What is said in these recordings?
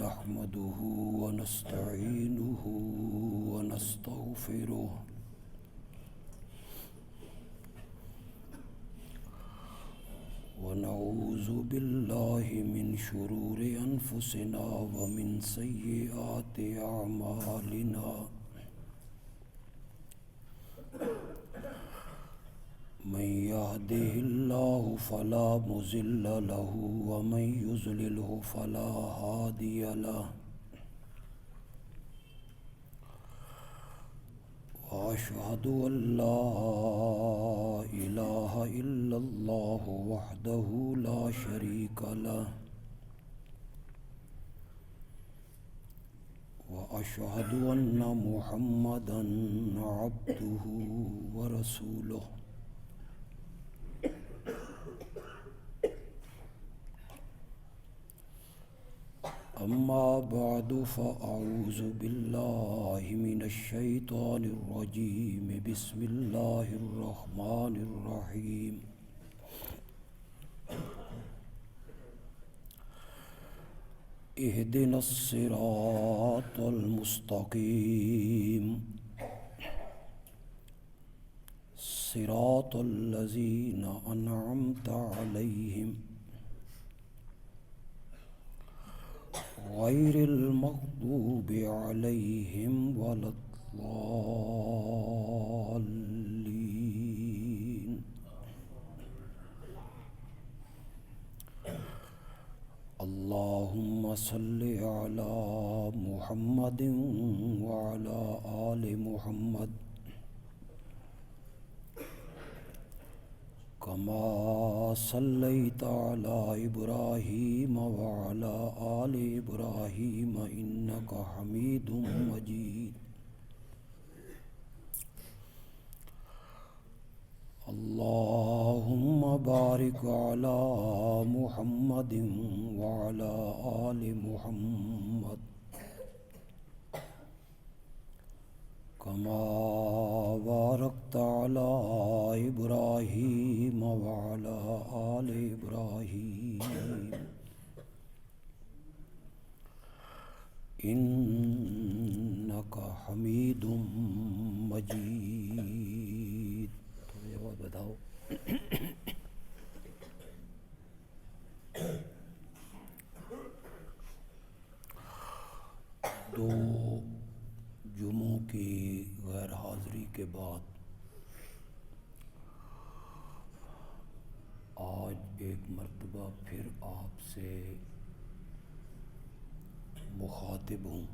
نحمده ونستعينه ونستغفره ونعوذ بالله من شرور أنفسنا ومن سيئات أعمالنا من يهده الله فلا مضل له ومن يضلله فلا هادي له وأشهد أن لا إله إلا الله وحده لا شريك له وأشهد أن محمدا عبده ورسوله أما بعد فأعوذ بالله من الشيطان الرجيم بسم الله الرحمن الرحيم اهدنا الصراط المستقيم صراط الذين أنعمت عليهم غير المغضوب عليهم ولا الضالين اللهم صل على محمد وعلى آل محمد كما صليت على إبراهيم وعلى آل إبراهيم إنك حميد مجيد اللهم بارك على محمد وعلى آل محمد كما باركت على إبراهيم وعلى آل إبراهيم إنك حميد مجيد. تو جواب بتاؤ. دو جمعوں کی غیر حاضری کے بعد آج ایک مرتبہ پھر آپ سے مخاطب ہوں.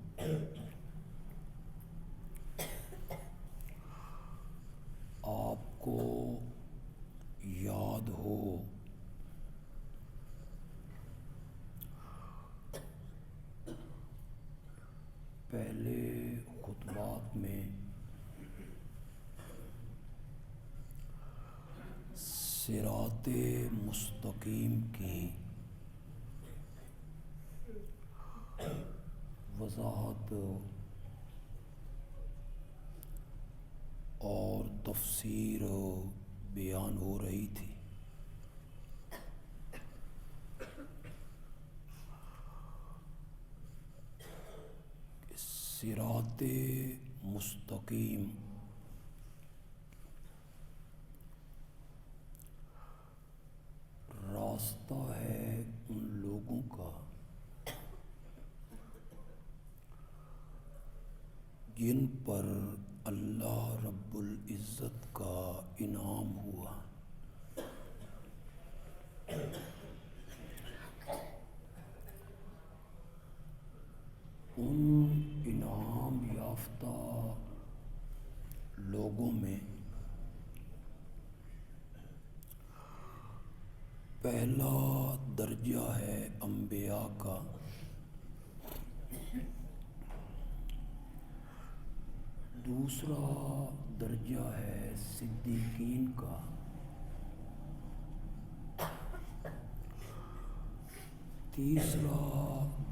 آپ کو یاد ہو پہلے خطبات میں صراط مستقیم کی وضاحت اور تفسیر بیان ہو رہی تھی. صراط مستقیم راستہ ہے ان لوگوں کا جن پر اللہ رب العزت کا انعام ہوا. ان انعام یافتہ لوگوں میں پہلا درجہ ہے انبیاء کا، دوسرا درجہ ہے صدیقین کا، تیسرا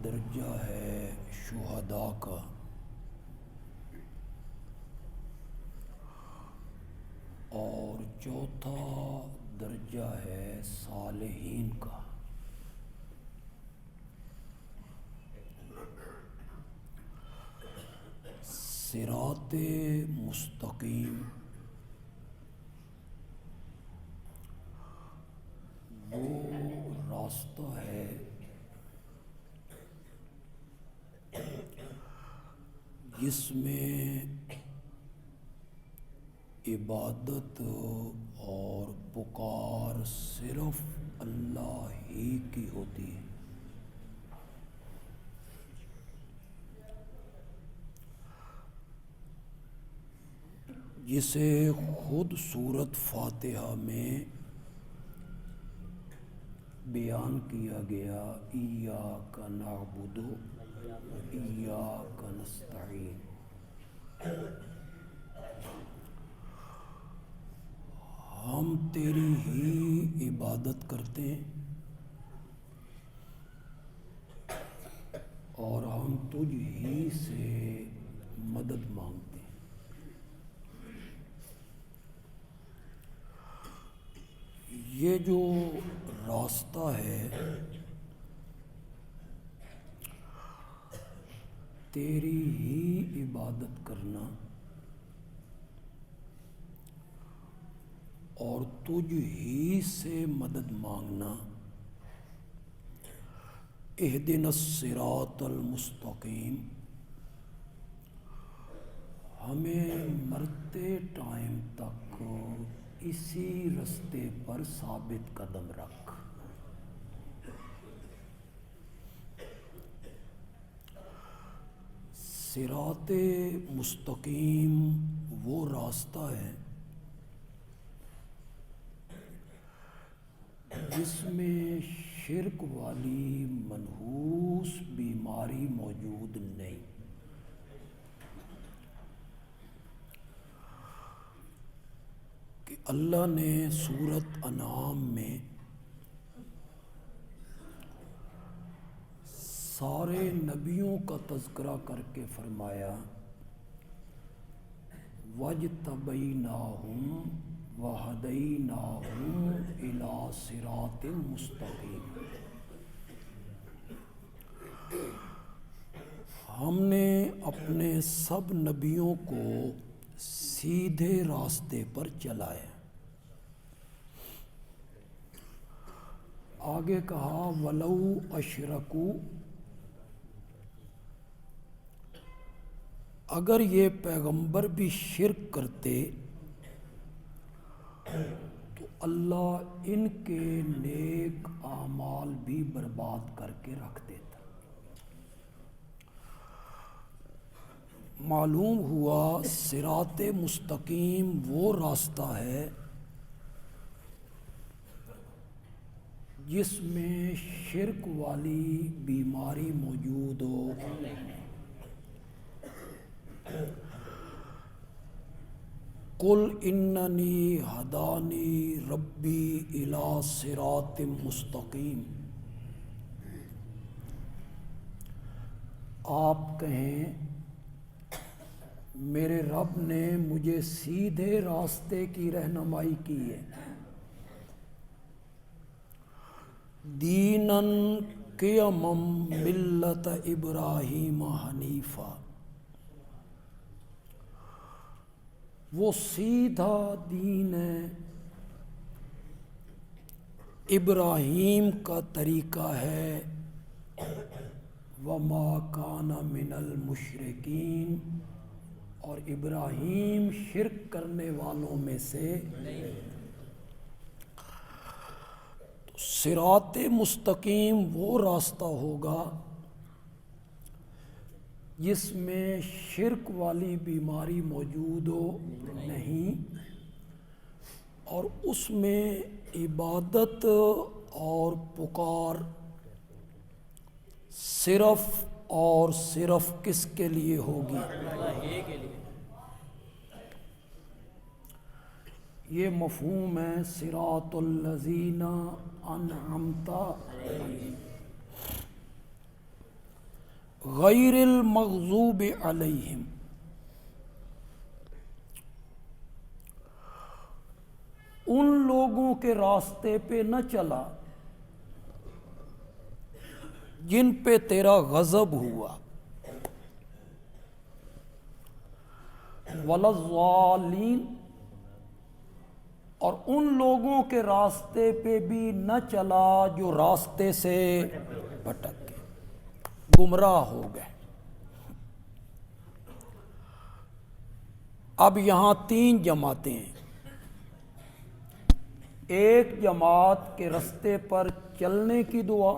درجہ ہے شہداء کا، اور چوتھا درجہ ہے صالحین کا. صراط مستقیم وہ راستہ ہے جس میں عبادت اور پکار صرف اللہ ہی کی ہوتی ہے۔ جسے خود سورۃ فاتحہ میں بیان کیا گیا، ایاک نعبد و ایاک نستعین۔ ہم تیری ہی عبادت کرتے ہیں اور ہم تجھ ہی سے مدد مانگتے ہیں۔ یہ جو راستہ ہے تیری ہی عبادت کرنا اور تجھ ہی سے مدد مانگنا، اہدنا الصراط المستقیم، ہمیں مرتے ٹائم تک اسی رستے پر ثابت قدم رکھ۔ صراط مستقیم وہ راستہ ہے جس میں شرک والی منحوس بیماری موجود نہیں۔ کہ اللہ نے سورۃ انعام میں سارے نبیوں کا تذکرہ کر کے فرمایا، وَاجْتَبَيْنَاهُمْ وَهَدَيْنَاهُمْ إِلَىٰ صِرَاطٍ مُّسْتَقِيمٍ۔ ہم نے اپنے سب نبیوں کو سیدھے راستے پر چلایا۔ آگے کہا وَلَوْ أَشْرَكُوا، اگر یہ پیغمبر بھی شرک کرتے تو اللہ ان کے نیک اعمال بھی برباد کر کے رکھ دیتا۔ معلوم ہوا صراط مستقیم وہ راستہ ہے جس میں شرک والی بیماری موجود ہو۔ قل اننی ہدانی ربی الی صراط مستقیم، آپ کہیں میرے رب نے مجھے سیدھے راستے کی رہنمائی کی ہے۔ دیناً قیما ملت ابراہیم حنیفا، وہ سیدھا دین ہے، ابراہیم کا طریقہ ہے، وما کان من المشرکین، اور ابراہیم شرک کرنے والوں میں سے تو صراط مستقیم وہ راستہ ہوگا جس میں شرک والی بیماری موجود ہو نہیں، اور اس میں عبادت اور پکار صرف اور صرف کس کے لیے ہوگی؟ یہ مفہوم ہے صراط الذین انعمت علیہم غیر المغضوب علیہم۔ ان لوگوں کے راستے پہ نہ چلا جن پہ تیرا غضب ہوا، ولا الضالین، اور ان لوگوں کے راستے پہ بھی نہ چلا جو راستے سے بھٹک گئے، گمراہ ہو گئے۔ اب یہاں تین جماعتیں ہیں۔ ایک جماعت کے راستے پر چلنے کی دعا،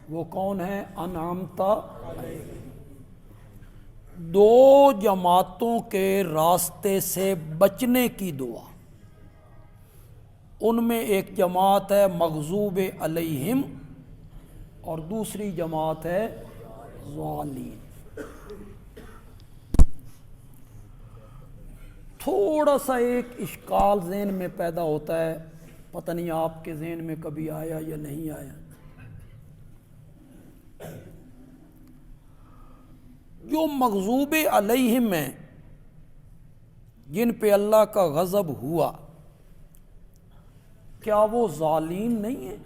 وہ کون ہے؟ انعمت علیہم۔ دو جماعتوں کے راستے سے بچنے کی دعا، ان میں ایک جماعت ہے مغضوب علیہم اور دوسری جماعت ہے ضالین۔ تھوڑا سا ایک اشکال ذہن میں پیدا ہوتا ہے، پتہ نہیں آپ کے ذہن میں کبھی آیا یا نہیں آیا۔ جو مغضوب علیہم ہیں، جن پہ اللہ کا غضب ہوا، کیا وہ ضالین نہیں ہیں؟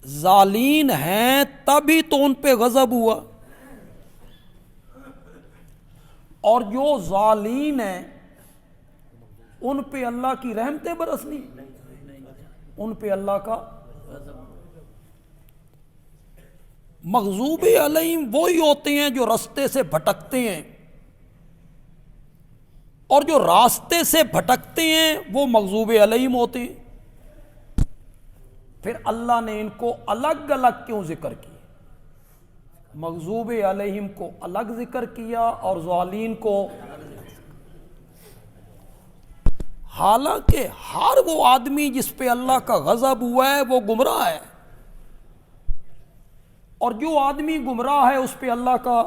ضالین ہیں تبھی تو ان پہ غضب ہوا، اور جو ضالین ہیں ان پہ اللہ کی رحمتیں برسنی، ان پہ اللہ کا مغضوب علیہم وہی ہوتے ہیں جو راستے سے بھٹکتے ہیں، اور جو راستے سے بھٹکتے ہیں وہ مغضوب علیہم ہوتے ہیں۔ پھر اللہ نے ان کو الگ الگ کیوں ذکر کیا؟ مغضوب علیہم کو الگ ذکر کیا اور ضالین کو، حالانکہ ہر وہ آدمی جس پہ اللہ کا غضب ہوا ہے وہ گمراہ ہے، اور جو آدمی گمراہ ہے اس پہ اللہ کا،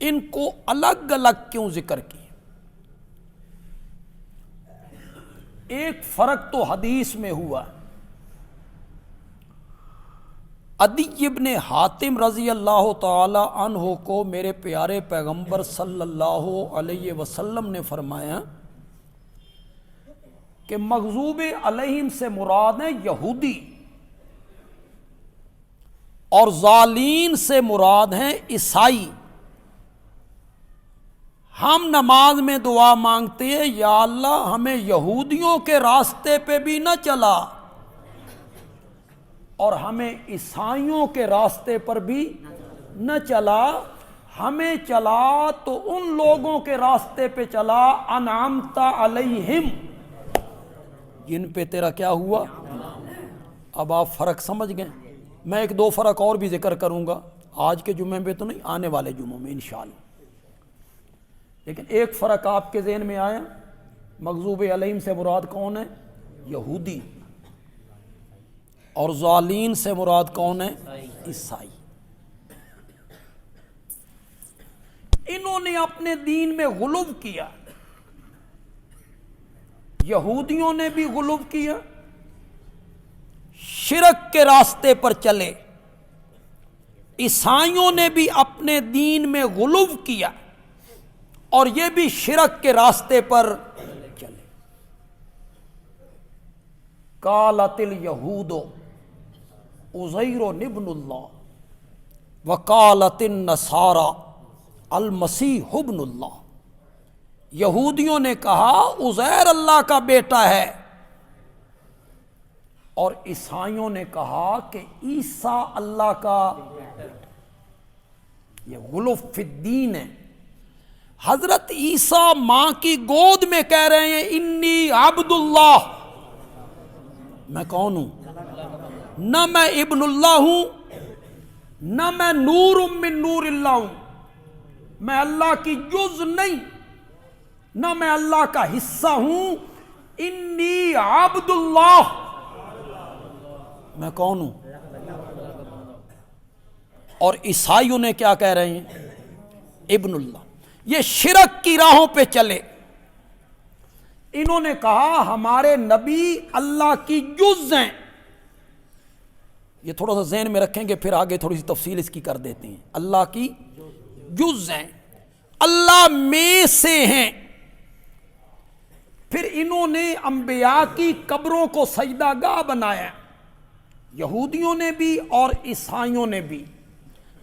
ان کو الگ الگ کیوں ذکر کیا؟ ایک فرق تو حدیث میں ہوا۔ عدی ابن حاتم رضی اللہ تعالی عنہ کو میرے پیارے پیغمبر صلی اللہ علیہ وسلم نے فرمایا کہ مغضوب علیہم سے مراد ہیں یہودی، اور ضالین سے مراد ہیں عیسائی۔ ہم نماز میں دعا مانگتے ہیں، یا اللہ ہمیں یہودیوں کے راستے پہ بھی نہ چلا اور ہمیں عیسائیوں کے راستے پر بھی نہ چلا، ہمیں چلا تو ان لوگوں کے راستے پہ چلا انعمت علیہم، جن پہ تیرا کیا ہوا۔ اب آپ فرق سمجھ گئے۔ میں ایک دو فرق اور بھی ذکر کروں گا، آج کے جمعے میں تو نہیں، آنے والے جمعوں میں انشاءاللہ۔ لیکن ایک فرق آپ کے ذہن میں آیا، مغضوب علیہم سے مراد کون ہے؟ یہودی، اور ضالین سے مراد کون ہے؟ عیسائی۔ انہوں نے اپنے دین میں غلو کیا، یہودیوں نے بھی غلو کیا، شرک کے راستے پر چلے، عیسائیوں نے بھی اپنے دین میں غلو کیا اور یہ بھی شرک کے راستے پر چلے۔ قالت الیہود عزیر ابن اللہ وقالت النصارى المسیح ابن اللہ۔ یہودیوں نے کہا عزیر اللہ کا بیٹا ہے، اور عیسائیوں نے کہا کہ عیسیٰ اللہ کا بیٹا۔ یہ غلو فی الدین ہے۔ حضرت عیسیٰ ماں کی گود میں کہہ رہے ہیں انی عبد اللہ، میں کون ہوں؟ نہ میں ابن اللہ ہوں، نہ میں نور من نور اللہ ہوں، میں اللہ کی جز نہیں، نہ میں اللہ کا حصہ ہوں، انی عبد اللہ، میں کون ہوں؟ اور عیسائیوں نے کیا کہہ رہے ہیں؟ ابن اللہ۔ یہ شرک کی راہوں پہ چلے، انہوں نے کہا ہمارے نبی اللہ کی جز ہیں۔ یہ تھوڑا سا ذہن میں رکھیں گے، پھر آگے تھوڑی سی تفصیل اس کی کر دیتے ہیں۔ اللہ کی جز ہیں، اللہ میں سے ہیں۔ پھر انہوں نے انبیاء کی قبروں کو سجدہ گاہ بنایا، یہودیوں نے بھی اور عیسائیوں نے بھی۔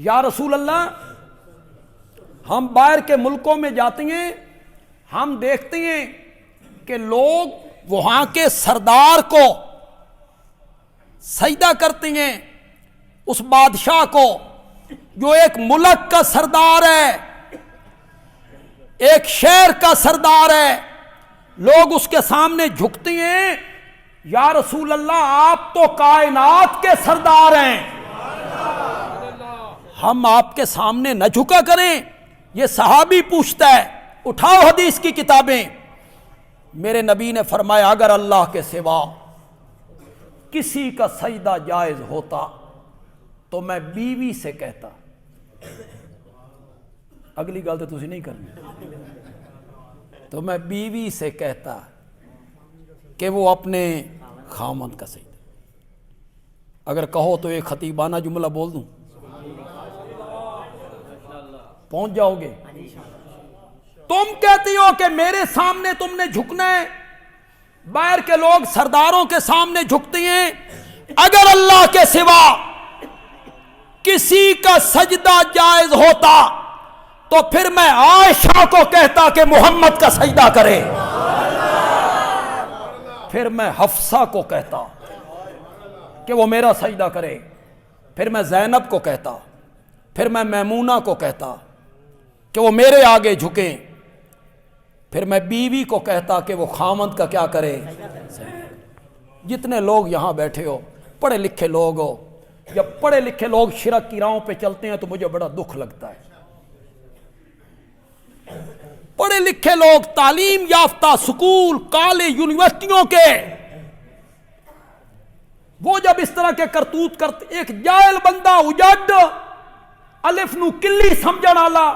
یا رسول اللہ ہم باہر کے ملکوں میں جاتے ہیں، ہم دیکھتے ہیں کہ لوگ وہاں کے سردار کو سجدہ کرتے ہیں، اس بادشاہ کو جو ایک ملک کا سردار ہے، ایک شہر کا سردار ہے، لوگ اس کے سامنے جھکتے ہیں۔ یا رسول اللہ آپ تو کائنات کے سردار ہیں، ہم آپ کے سامنے نہ جھکا کریں۔ یہ صحابی پوچھتا ہے، اٹھاؤ حدیث کی کتابیں۔ میرے نبی نے فرمایا اگر اللہ کے سوا کسی کا سجدہ جائز ہوتا تو میں بیوی سے کہتا، اگلی گل تو تسی نہیں کرنی، تو میں بیوی سے کہتا کہ وہ اپنے خامند کا سجدہ۔ اگر کہو تو ایک خطیبانہ جملہ بول دوں، پہنچ جاؤ گے۔ تم کہتی ہو کہ میرے سامنے تم نے جھکنا ہے، باہر کے لوگ سرداروں کے سامنے جھکتے ہیں۔ اگر اللہ کے سوا کسی کا سجدہ جائز ہوتا تو پھر میں عائشہ کو کہتا کہ محمد کا سجدہ کرے، پھر میں حفصہ کو کہتا کہ وہ میرا سجدہ کرے، پھر میں زینب کو کہتا، پھر میں میمونہ کو کہتا کہ وہ میرے آگے جھکیں، پھر میں بیوی کو کہتا کہ وہ خامند کا کیا کرے۔ جتنے لوگ یہاں بیٹھے ہو پڑھے لکھے لوگ ہو، جب پڑھے لکھے لوگ شرک کی راہوں پہ چلتے ہیں تو مجھے بڑا دکھ لگتا ہے۔ پڑھے لکھے لوگ تعلیم یافتہ سکول کالج یونیورسٹیوں کے، وہ جب اس طرح کے کرتوت کرتے، ایک جاہل بندہ اجڑ الف نو کلی سمجھن والا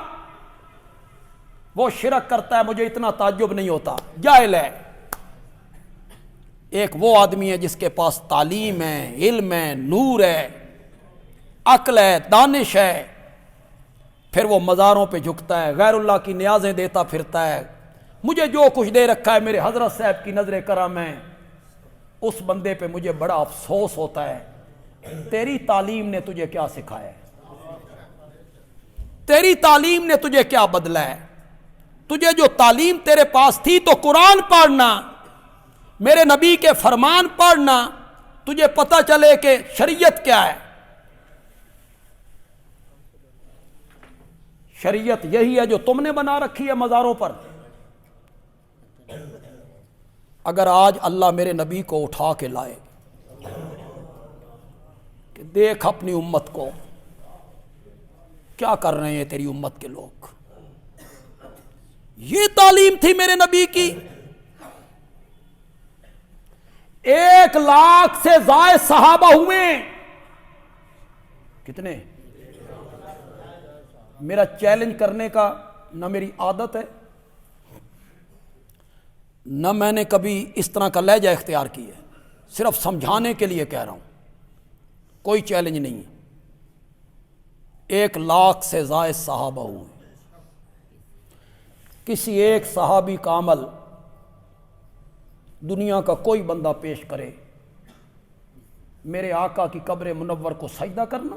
وہ شرک کرتا ہے، مجھے اتنا تعجب نہیں ہوتا، جاہل ہے۔ ایک وہ آدمی ہے جس کے پاس تعلیم ہے، علم ہے، نور ہے، عقل ہے، دانش ہے، پھر وہ مزاروں پہ جھکتا ہے، غیر اللہ کی نیازیں دیتا پھرتا ہے۔ مجھے جو کچھ دے رکھا ہے میرے حضرت صاحب کی نظر کرم ہے، اس بندے پہ مجھے بڑا افسوس ہوتا ہے۔ تیری تعلیم نے تجھے کیا سکھایا ہے؟ تیری تعلیم نے تجھے کیا بدلا ہے؟ تجھے جو تعلیم تیرے پاس تھی تو قرآن پڑھنا، میرے نبی کے فرمان پڑھنا، تجھے پتہ چلے کہ شریعت کیا ہے۔ شریعت یہی ہے جو تم نے بنا رکھی ہے مزاروں پر۔ اگر آج اللہ میرے نبی کو اٹھا کے لائے کہ دیکھ اپنی امت کو کیا کر رہے ہیں تیری امت کے لوگ، یہ تعلیم تھی میرے نبی کی۔ 1,00,000 سے زائد صحابہ ہوئے، کتنے؟ میرا چیلنج کرنے کا نہ میری عادت ہے، نہ میں نے کبھی اس طرح کا لہجہ اختیار کی ہے، صرف سمجھانے کے لیے کہہ رہا ہوں، کوئی چیلنج نہیں ہے۔ 1,00,000 سے زائد صحابہ ہوئے، کسی ایک صحابی کا عمل دنیا کا کوئی بندہ پیش کرے، میرے آقا کی قبر منور کو سجدہ کرنا،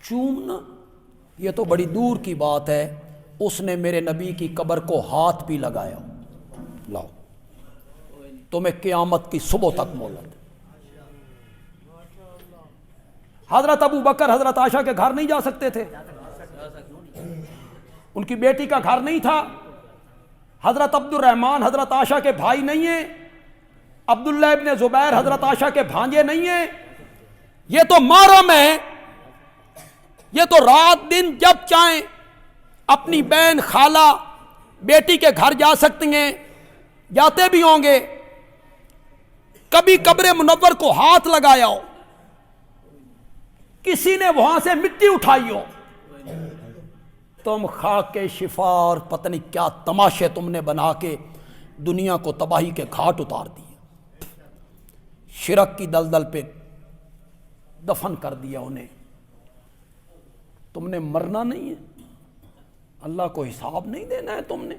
چومنا، یہ تو بڑی دور کی بات ہے۔ اس نے میرے نبی کی قبر کو ہاتھ بھی لگایا، لاؤ تمہیں قیامت کی صبح تک مہلت۔ حضرت ابو بکر حضرت عائشہ کے گھر نہیں جا سکتے تھے، ان کی بیٹی کا گھر نہیں تھا۔ حضرت عبد الرحمن حضرت عائشہ کے بھائی نہیں ہیں، عبداللہ ابن زبیر حضرت عائشہ کے بھانجے نہیں ہیں، یہ تو محرم ہے، یہ تو رات دن جب چاہیں اپنی بہن خالہ بیٹی کے گھر جا سکتی ہیں، جاتے بھی ہوں گے۔ کبھی قبر منور کو ہاتھ لگایا ہو، کسی نے وہاں سے مٹی اٹھائی ہو، تم خاک کے شفا اور پتہ نہیں کیا تماشے تم نے بنا کے دنیا کو تباہی کے گھاٹ اتار دیے، شرک کی دلدل پہ دفن کر دیا انہیں۔ تم نے مرنا نہیں ہے، اللہ کو حساب نہیں دینا ہے تم نے،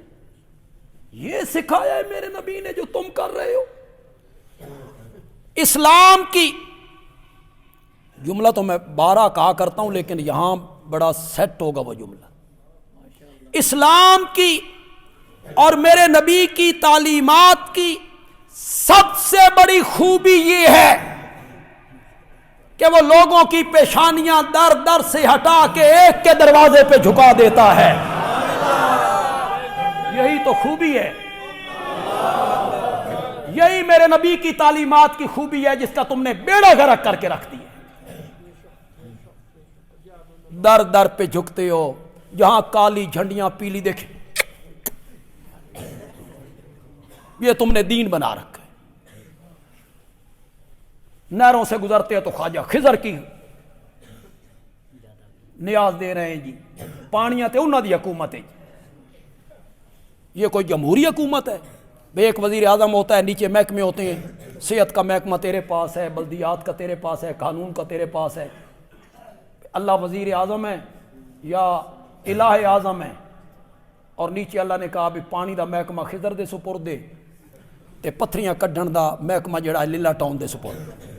یہ سکھایا ہے میرے نبی نے جو تم کر رہے ہو۔ اسلام کی جملہ تو میں 12 کہا کرتا ہوں لیکن یہاں بڑا سیٹ ہوگا وہ جملہ. اسلام کی اور میرے نبی کی تعلیمات کی سب سے بڑی خوبی یہ ہے کہ وہ لوگوں کی پیشانیاں در در سے ہٹا کے ایک کے دروازے پہ جھکا دیتا ہے. یہی تو خوبی ہے, یہی میرے نبی کی تعلیمات کی خوبی ہے جس کا تم نے بیڑا غرق کر کے رکھ دیا. در در پہ جھکتے ہو, جہاں کالی جھنڈیاں پیلی دیکھیں, یہ تم نے دین بنا رکھا ہے. نہروں سے گزرتے ہیں تو خواجہ خضر کی نیاز دے رہے ہیں جی, پانیاں تے انہاں دی حکومت ہے. یہ کوئی جمہوری حکومت ہے؟ ایک وزیر اعظم ہوتا ہے, نیچے محکمے ہوتے ہیں, صحت کا محکمہ تیرے پاس ہے, بلدیات کا تیرے پاس ہے, قانون کا تیرے پاس ہے. اللہ وزیر اعظم ہے یا الہ اعظم ہے, اور نیچے اللہ نے کہا بھی پانی دا محکمہ خضر دے سپرد دے تے پتھریاں کڈھن دا محکمہ جڑا لیلا ٹاؤن دے سپرد.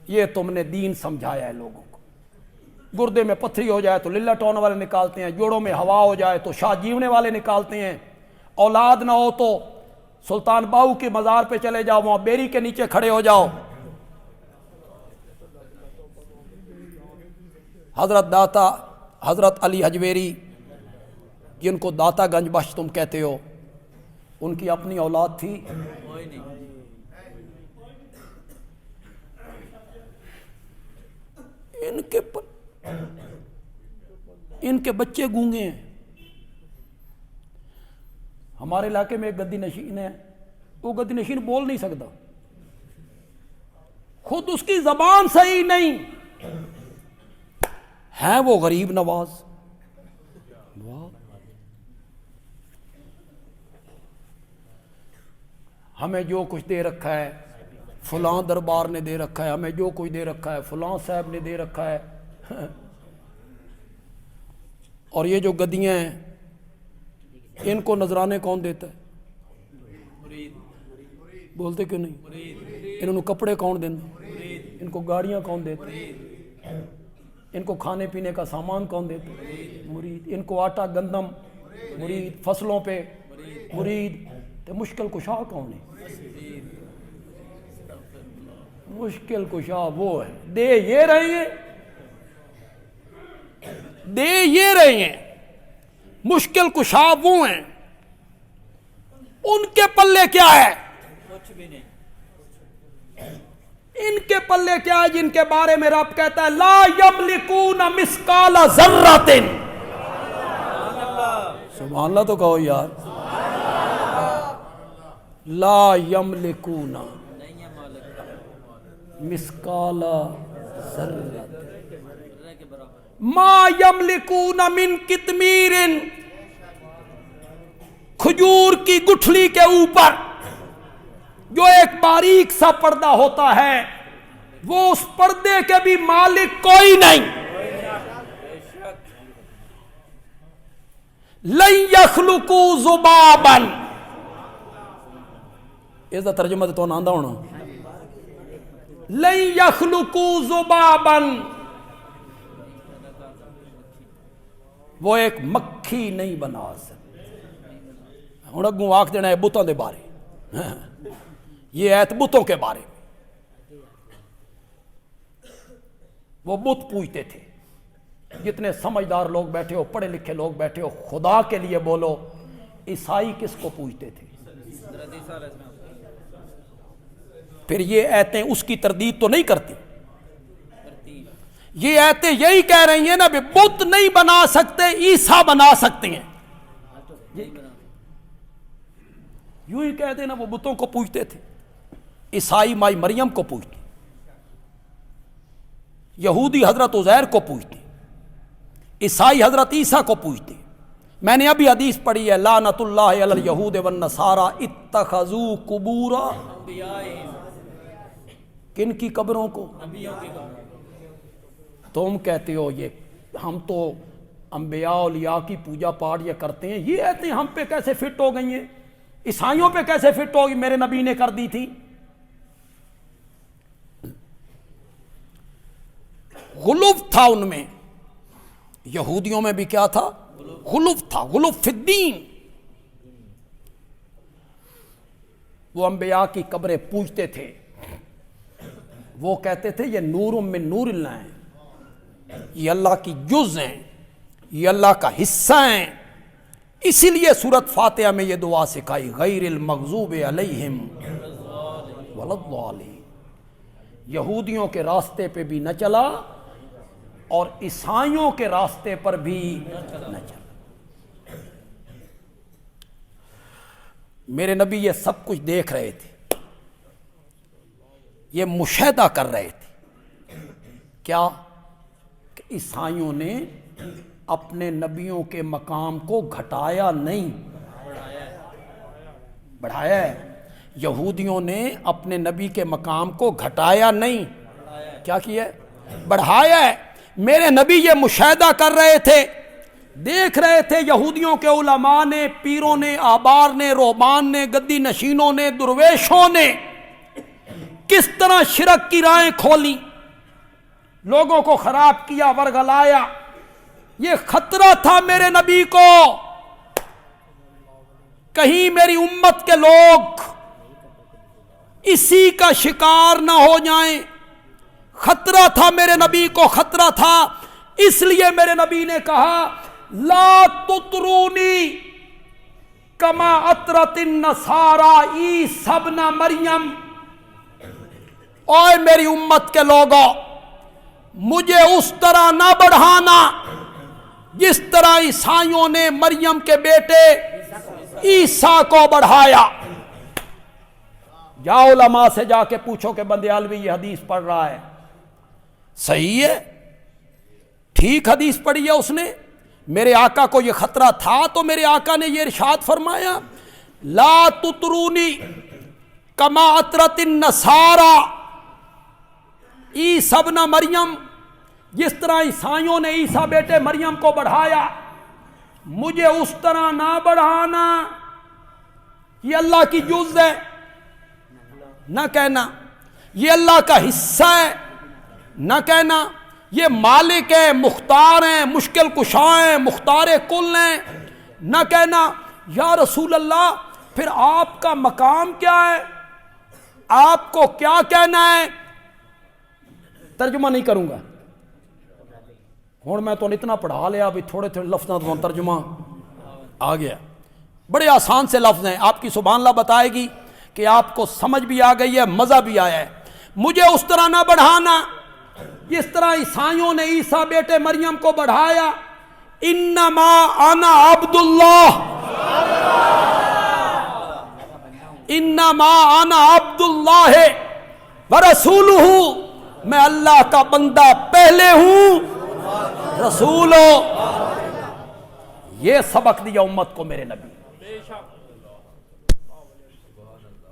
یہ تم نے دین سمجھایا ہے لوگوں کو. گردے میں پتھری ہو جائے تو لیلا ٹاؤن والے نکالتے ہیں, جوڑوں میں ہوا ہو جائے تو شاہ جیونے والے نکالتے ہیں, اولاد نہ ہو تو سلطان باہو کے مزار پہ چلے جاؤ, وہاں بیری کے نیچے کھڑے ہو جاؤ. حضرت داتا حضرت علی حجویری جن کو داتا گنج بخش تم کہتے ہو, ان کی اپنی اولاد تھی؟ ان کے بچے گونگے ہیں. ہمارے علاقے میں ایک گدی نشین ہے, وہ گدی نشین بول نہیں سکتا, خود اس کی زبان صحیح نہیں ہے, وہ غریب نواز. ہمیں جو کچھ دے رکھا ہے فلاں دربار نے دے رکھا ہے, ہمیں جو کچھ دے رکھا ہے فلاں صاحب نے دے رکھا ہے. اور یہ جو گدیاں ہیں ان کو نذرانے کون دیتا ہے؟ بولتے کیوں نہیں؟ انہوں نے کپڑے کون دیتا؟ ان کو گاڑیاں کون دیتے؟ ان کو کھانے پینے کا سامان کون دیتا ہے؟ مرید. ان کو آٹا گندم مرید, فصلوں پہ مرید. تو مشکل کشا کون ہے؟ مشکل کشا وہ ہے, دے یہ رہے ہیں, دے یہ رہے ہیں. مشکل کشا وہ ہیں, ان کے پلے کیا ہے؟ کچھ بھی نہیں. ان کے پلے کیا ہے جن کے بارے میں رب کہتا ہے لا یملکون مثقال ذرۃ. سبحان اللہ تو کہو یار. لا یملکون مثقال ذرۃ ما یملکون من قطمیر. کھجور کی گٹھلی کے اوپر جو ایک باریک سا پردہ ہوتا ہے, وہ اس پردے کے بھی مالک کوئی نہیں. لن یخلقوا ذبابا. اس کا ترجمہ تو آندا ہونا. لن یخلقوا ذبابا, وہ ایک مکھی نہیں بنا سکتے. ہوں اگوں آکھ دینا ہے بتوں دے بارے, یہ ایت بتوں کے بارے میں. وہ بت پوجتے تھے. جتنے سمجھدار لوگ بیٹھے ہو, پڑھے لکھے لوگ بیٹھے ہو, خدا کے لیے بولو, عیسائی کس کو پوجتے تھے؟ پھر یہ ایتیں اس کی تردید تو نہیں کرتی. یہ ایتیں یہی کہہ رہی ہیں نا بھی بت نہیں بنا سکتے, عیسیٰ بنا سکتے ہیں. یوں ہی کہتے ہیں نا, وہ بتوں کو پوجتے تھے. عیسائی مائی مریم کو پوجتے, یہودی حضرت عزیر کو پوجتے, عیسائی حضرت عیسیٰ کو پوجتے. میں نے ابھی حدیث پڑھی ہے لعنت اللہ علی الیہود والنصارى اتخذوا قبور کن کی قبروں کو؟ تم کہتے ہو یہ ہم تو انبیاء اولیاء کی پوجا پاٹ یہ کرتے ہیں, یہ ایتیں ہم پہ کیسے فٹ ہو گئی ہیں, عیسائیوں پہ کیسے فٹ ہوگی؟ میرے نبی نے کر دی تھی. غلوف تھا ان میں، یہودیوں میں بھی کیا تھا؟ غلوف تھا، غلوف فی الدین۔ وہ انبیاء کی قبریں پوجتے تھے، وہ کہتے تھے یہ نور من نور اللہ ہیں، یہ اللہ کی جز ہیں، یہ اللہ کا حصہ ہیں۔ اسی لیے سورۃ فاتحہ میں یہ دعا سکھائی، غیر المغضوب علیہم ولا الضالین۔ یہودیوں کے راستے پہ بھی نہ چلا اور عیسائیوں کے راستے پر بھی نہ چلا۔ میرے نبی یہ سب کچھ دیکھ رہے تھے، یہ مشاہدہ کر رہے تھے کیا؟ کہ عیسائیوں نے اپنے نبیوں کے مقام کو گھٹایا نہیں، بڑھایا ہے۔ یہودیوں نے اپنے نبی کے مقام کو گھٹایا نہیں، کیا کیا ہے؟ بڑھایا ہے۔ میرے نبی یہ مشاہدہ کر رہے تھے، دیکھ رہے تھے یہودیوں کے علماء نے، پیروں نے، احبار نے، رہبان نے، گدی نشینوں نے، درویشوں نے کس طرح شرک کی راہیں کھولی، لوگوں کو خراب کیا، ورگلایا۔ یہ خطرہ تھا میرے نبی کو، کہیں میری امت کے لوگ اسی کا شکار نہ ہو جائیں۔ خطرہ تھا میرے نبی کو، خطرہ تھا۔ اس لیے میرے نبی نے کہا لا تطرونی کما اطرت النصارى عیسی ابن مریم۔ اوے میری امت کے لوگوں، مجھے اس طرح نہ بڑھانا جس طرح عیسائیوں نے مریم کے بیٹے عیسیٰ کو بڑھایا۔ جاؤ علماء سے جا کے پوچھو کہ بندیالوی یہ حدیث پڑھ رہا ہے، صحیح ہے، ٹھیک حدیث پڑھی ہے اس نے۔ میرے آقا کو یہ خطرہ تھا تو میرے آقا نے یہ ارشاد فرمایا لا تطرونی کما اطرت النصارى عیسی ابن مریم، جس طرح عیسائیوں نے عیسیٰ بیٹے مریم کو بڑھایا، مجھے اس طرح نہ بڑھانا۔ یہ اللہ کی جز ہے، نہ کہنا یہ اللہ کا حصہ ہے، نہ کہنا یہ مالک ہے، مختار ہیں، مشکل کشا ہیں، مختار کل ہیں، نہ کہنا یا رسول اللہ پھر آپ کا مقام کیا ہے، آپ کو کیا کہنا ہے۔ ترجمہ نہیں کروں گا، ہوں میں تو اتنا پڑھا لیا، ابھی تھوڑے تھوڑے لفظوں تو ترجمہ آ گیا۔ بڑے آسان سے لفظ ہیں، آپ کی سبحان اللہ بتائے گی کہ آپ کو سمجھ بھی آ گئی ہے، مزہ بھی آیا ہے۔ مجھے اس طرح نہ بڑھانا جس طرح عیسائیوں نے عیسیٰ بیٹے مریم کو بڑھایا۔ انما انا عبد اللہ، انما انا عبد اللہ ورسولہ، میں اللہ کا بندہ پہلے ہوں، رسول ہو۔ یہ سبق دیا امت کو میرے نبی۔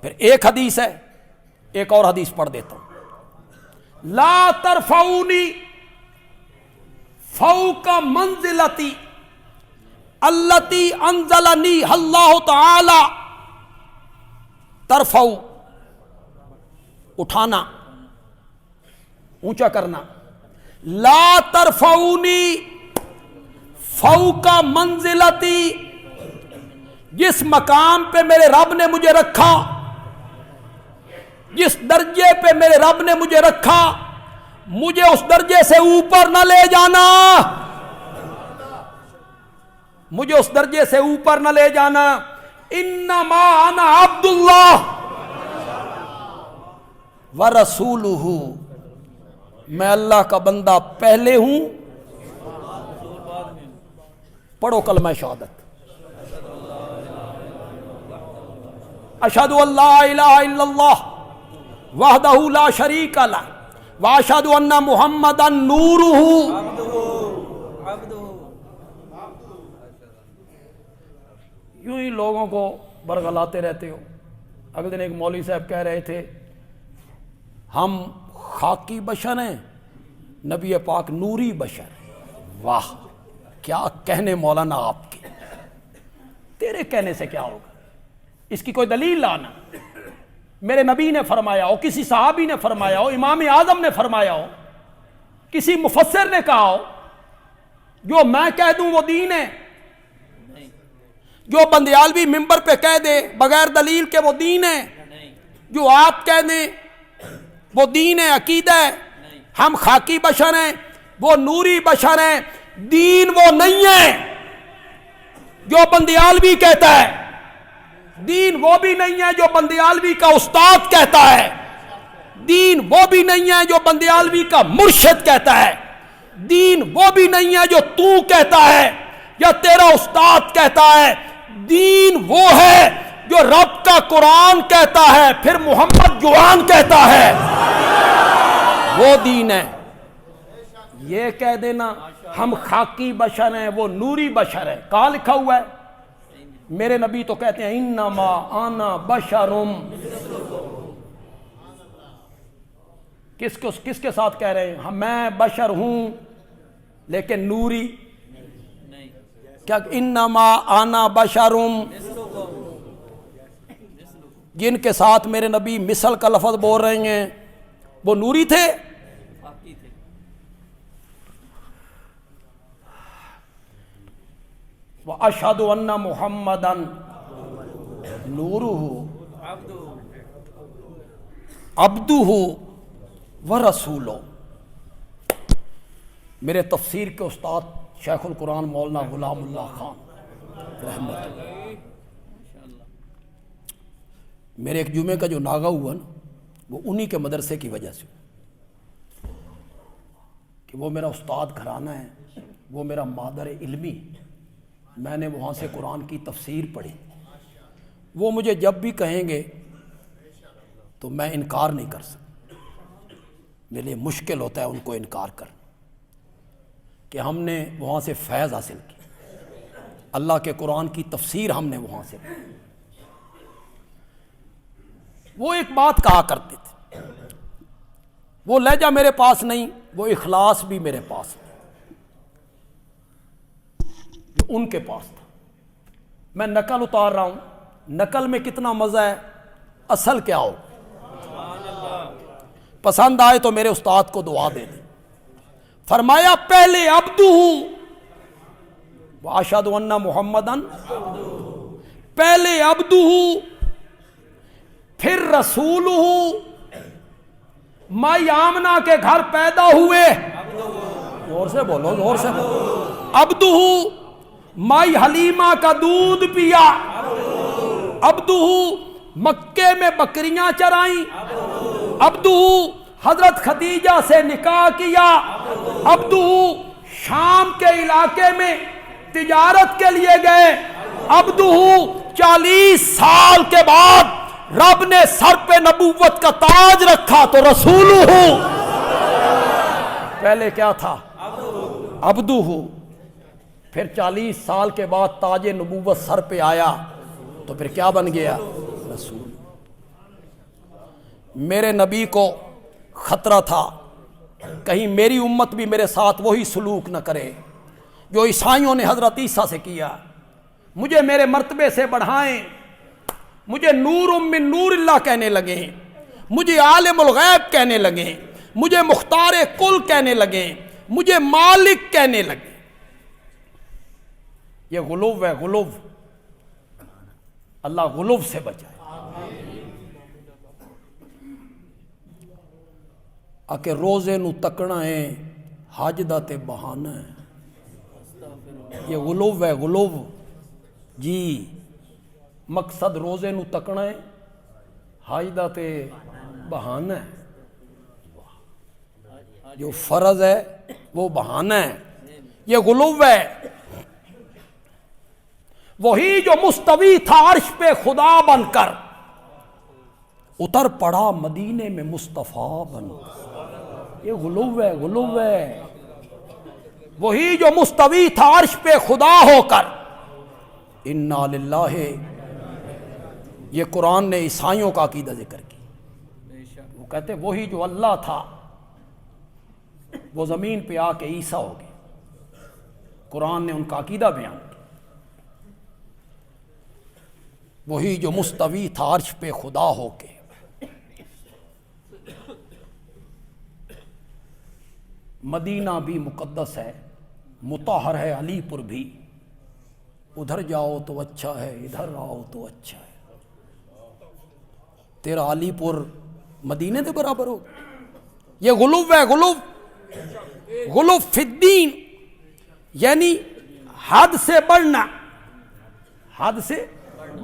پھر ایک حدیث ہے، ایک اور حدیث پڑھ دیتا ہوں، لا ترفعونی فوق منزلتی التی انزلنی اللہ تعالی۔ ترفعو اٹھانا، اونچا کرنا، لا ترفعونی فوق منزلتی، جس مقام پہ میرے رب نے مجھے رکھا، جس درجے پہ میرے رب نے مجھے رکھا، مجھے اس درجے سے اوپر نہ لے جانا، مجھے اس درجے سے اوپر نہ لے جانا۔ انما انا عبد اللہ ورسولہ، میں اللہ کا بندہ پہلے ہوں۔ پڑھو کلمہ شہادت، اشہد ان لا الہ الا اللہ وحدہ لا شریک لہ واشہد ان محمدا نورہ۔ یوں ہی لوگوں کو برگلاتے رہتے ہو۔ اگلے دن ایک مولوی صاحب کہہ رہے تھے ہم خاکی بشر ہیں، نبی پاک نوری بشر۔ واہ کیا کہنے مولانا آپ کے، تیرے کہنے سے کیا ہوگا، اس کی کوئی دلیل لانا۔ میرے نبی نے فرمایا ہو، کسی صحابی نے فرمایا ہو، امام اعظم نے فرمایا ہو، کسی مفسر نے کہا ہو جو میں کہہ دوں وہ دین ہے؟ جو بندیالوی ممبر پہ کہہ دے بغیر دلیل کے وہ دین ہے؟ جو آپ کہہ دیں وہ دین ہے، عقیدہ ہے؟ ہم خاکی بشر ہیں، وہ نوری بشر ہیں، دین وہ نہیں ہے جو بندیالوی کہتا ہے، دین وہ بھی نہیں ہے جو بندیالوی کا استاد کہتا ہے، دین وہ بھی نہیں ہے جو بندیالوی کا مرشد کہتا ہے، دین وہ بھی نہیں ہے جو تو کہتا ہے یا تیرا استاد کہتا ہے، دین وہ ہے جو رب کا قرآن کہتا ہے پھر محمد جوان کہتا ہے، وہ دین ہے۔ یہ کہہ دینا ہم خاکی بشر ہیں وہ نوری بشر ہے، کہاں لکھا ہوا ہے؟ میرے نبی تو کہتے ہیں انما انا بشرم، کس کے ساتھ کہہ رہے ہیں؟ میں بشر ہوں لیکن نوری کیا؟ انما انا بشرم، جن کے ساتھ میرے نبی مثل کا لفظ بول رہے ہیں وہ نوری تھے؟ وَأَشْهَدُ أَنَّ مُحَمَّدًا نُورُهُ عَبْدُهُ وَرَسُولُهُ۔ میرے تفسیر کے استاد شیخ القرآن مولانا غلام اللہ خان رحمۃ اللہ، میرے ایک جمعے کا جو ناغہ ہوا نا وہ انہی کے مدرسے کی وجہ سے کہ وہ میرا استاد گھرانہ ہے، وہ میرا مادر علمی، میں نے وہاں سے قرآن کی تفسیر پڑھی، وہ مجھے جب بھی کہیں گے تو میں انکار نہیں کر سکتا، میرے لیے مشکل ہوتا ہے ان کو انکار کرنا کہ ہم نے وہاں سے فیض حاصل کی، اللہ کے قرآن کی تفسیر ہم نے وہاں سے پڑھی۔ وہ ایک بات کہا کرتے تھے، وہ لہجہ میرے پاس نہیں، وہ اخلاص بھی میرے پاس نہیں جو ان کے پاس تھا۔ میں نقل اتار رہا ہوں، نقل میں کتنا مزہ ہے، اصل کیا ہو؟ پسند آئے تو میرے استاد کو دعا دے دیں۔ فرمایا پہلے عبدہ واشہد ان محمدن، پہلے عبدہ پھر رسولہ، مائی آمنہ کے گھر پیدا ہوئے، زور سے بولو، زور سے بولو، عبدہ مائی حلیمہ کا دودھ پیا، عبدہ مکے میں بکریاں چرائیں، عبدہ حضرت خدیجہ سے نکاح کیا، عبدہ شام کے علاقے میں تجارت کے لیے گئے، عبدہ 40 سال کے بعد رب نے سر پہ نبوت کا تاج رکھا تو رسولہ، پہلے کیا تھا؟ عبدہ، پھر 40 سال کے بعد تاج نبوت سر پہ آیا تو پھر کیا بن گیا؟ رسول۔ میرے نبی کو خطرہ تھا کہیں میری امت بھی میرے ساتھ وہی سلوک نہ کرے جو عیسائیوں نے حضرت عیسیٰ سے کیا، مجھے میرے مرتبے سے بڑھائیں، مجھے نور من نور اللہ کہنے لگے، مجھے عالم الغیب کہنے لگے، مجھے مختار کل کہنے لگے، مجھے مالک کہنے لگے۔ یہ غلو ہے، غلو، اللہ غلو سے بچائے۔ آکے روزے نو تکنا ہے حج دا تے بہانہ ہے، یہ غلو ہے، غلو جی، مقصد روزے نو تکنا ہے حج دا تے بہانہ ہے، جو فرض ہے وہ بہانہ ہے، یہ غلو ہے۔ وہی جو مستوی تھا عرش پہ خدا بن کر اتر پڑا مدینے میں مصطفیٰ بن کر، یہ غلو ہے، غلو ہے۔ وہی جو مستوی تھا عرش پہ خدا ہو کر، انا للہ، یہ قرآن نے عیسائیوں کا عقیدہ ذکر کی، وہ کہتے وہی جو اللہ تھا وہ زمین پہ آ کے عیسیٰ ہو گئے، قرآن نے ان کا عقیدہ بیان کیا۔ وہی جو مستوی تھا عرش پہ خدا ہو کے، مدینہ بھی مقدس ہے، مطہر ہے علی پور بھی، ادھر جاؤ تو اچھا ہے، ادھر آؤ تو اچھا ہے۔ تیرا علی پور مدینے کے برابر ہو؟ یہ غلو ہے، غلو فی الدین، یعنی حد سے بڑھنا، حد سے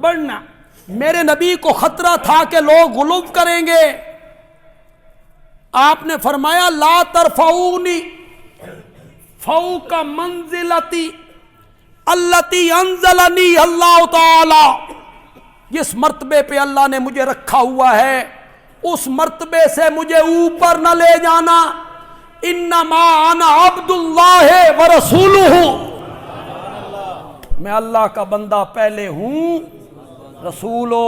بڑھنا۔ میرے نبی کو خطرہ تھا کہ لوگ غلو کریں گے، آپ نے فرمایا لا ترفعونی فوق منزلتی التی انزلنی اللہ تعالی، جس مرتبے پہ اللہ نے مجھے رکھا ہوا ہے اس مرتبے سے مجھے اوپر نہ لے جانا۔ انما انا عبد اللہ ورسولہ، میں اللہ کا بندہ پہلے ہوں، رسولو۔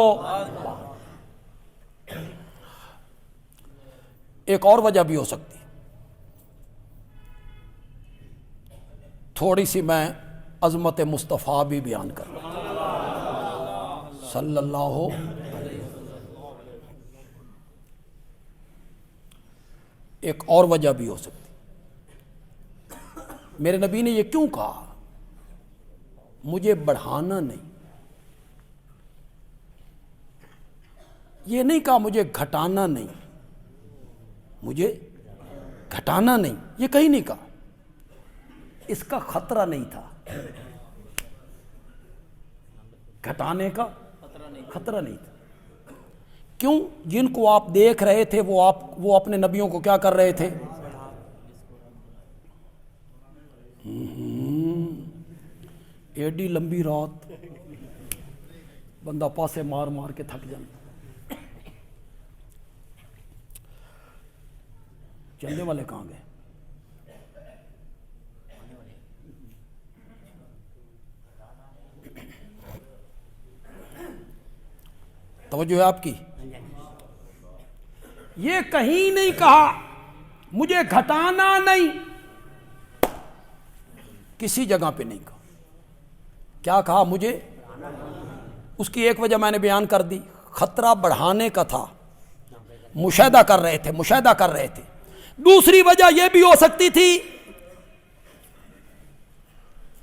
ایک اور وجہ بھی ہو سکتی، تھوڑی سی میں عظمت مصطفیٰ بھی بیان کر رہا ہوں صلی اللہ علیہ وسلم۔ ایک اور وجہ بھی ہو سکتی، میرے نبی نے یہ کیوں کہا مجھے بڑھانا نہیں، یہ نہیں کہا مجھے گھٹانا نہیں، مجھے گھٹانا نہیں، یہ کہیں نہیں کہا، اس کا خطرہ نہیں تھا، گھٹانے کا خطرہ نہیں تھا۔ کیوں؟ جن کو آپ دیکھ رہے تھے وہ اپنے نبیوں کو کیا کر رہے تھے؟ ایڈی لمبی رات بندہ پاسے مار مار کے تھک جانا۔ چندے والے کہاں گئے؟ توجہ ہے آپ کی؟ یہ کہیں نہیں کہا مجھے گھٹانا نہیں، کسی جگہ پہ نہیں کہا۔ کیا کہا؟ مجھے، اس کی ایک وجہ میں نے بیان کر دی، خطرہ بڑھانے کا تھا، مشاہدہ کر رہے تھے۔ دوسری وجہ یہ بھی ہو سکتی تھی